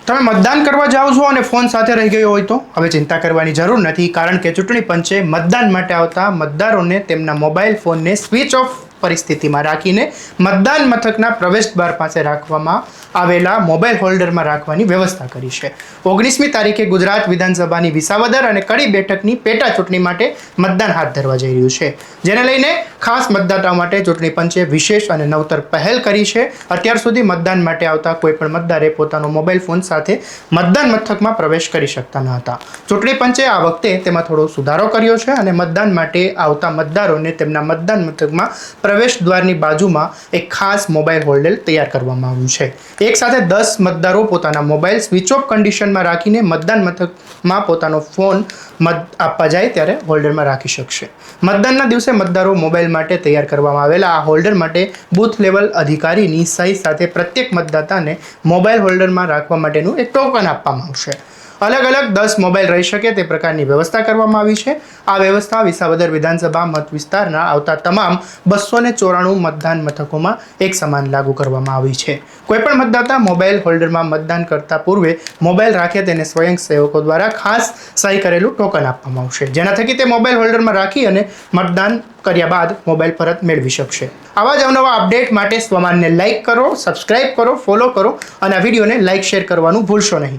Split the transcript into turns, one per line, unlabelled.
તમે મતદાન કરવા જાઓ છો અને ફોન સાથે રહી ગયો હોય તો હવે ચિંતા કરવાની જરૂર નથી, કારણ કે ચૂંટણી પંચે મતદાન માટે આવતા મતદારોને તેમના મોબાઈલ ફોનને સ્વિચ ઓફ પરિસ્થિતિમાં રાખીને મતદાન મથકના પ્રવેશદ્વાર પાસે રાખવામાં આવેલા મોબાઈલ હોલ્ડરમાં રાખવાની વ્યવસ્થા કરી છે. 19મી તારીખે ગુજરાત વિધાનસભાની વિસાવદર અને કડી બેઠકની પેટા ચૂંટણી માટે મતદાન હાથ ધરવા જઈ રહ્યું છે, જેને લઈને ખાસ મતદાતાઓ માટે ચૂંટણી પંચે વિશેષ અને નવતર પહેલ કરી છે. અત્યાર સુધી મતદાન માટે આવતા કોઈપણ મતદારે પોતાનો મોબાઈલ ફોન સાથે મતદાન મથકમાં પ્રવેશ કરી શકતા ન હતા. ચૂંટણી પંચે આ વખતે તેમાં થોડો સુધારો કર્યો છે અને મતદાન માટે આવતા મતદારોને તેમના મતદાન મથકમાં પ્રવેશ દ્વારની બાજુમાં એક ખાસ મોબાઈલ હોલ્ડર તૈયાર કરવામાં આવ્યું છે. એક સાથે 10 મતદારો પોતાના મોબાઈલ સ્વિચ ઓફ કન્ડિશનમાં રાખીને મતદાન મથકમાં પોતાનો ફોન આપવા જાય ત્યારે હોલ્ડરમાં રાખી શકશે. મતદાનના દિવસે મતદારો મોબાઈલ માટે તૈયાર કરવામાં આવેલા આ હોલ્ડર માટે બૂથ લેવલ અધિકારીની સહી સાથે પ્રત્યેક મતદાતાને મોબાઈલ હોલ્ડરમાં રાખવા માટેનું એક ટોકન આપવામાં આવશે. અલગ અલગ 10 મોબાઈલ રહી શકે તે પ્રકારની વ્યવસ્થા કરવામાં આવી છે. આ વ્યવસ્થા વિસાવદર વિધાનસભા મત વિસ્તારના આવતા તમામ 294 મતદાન મથકોમાં એક સમાન લાગુ કરવામાં આવી છે. કોઈપણ મતદાતા મોબાઈલ હોલ્ડરમાં મતદાન કરતા પૂર્વે મોબાઈલ રાખે તેને સ્વયંસેવકો દ્વારા ખાસ સહી કરેલું ટોકન આપવામાં આવશે, જેના થકી તે મોબાઈલ હોલ્ડરમાં રાખી અને મતદાન કર્યા બાદ મોબાઈલ પરત મેળવી શકશે. આવા જ અવનવા અપડેટ માટે સ્વમાનને લાઇક કરો, સબસ્ક્રાઇબ કરો, ફોલો કરો અને આ વિડીયોને લાઇક શેર કરવાનું ભૂલશો નહીં.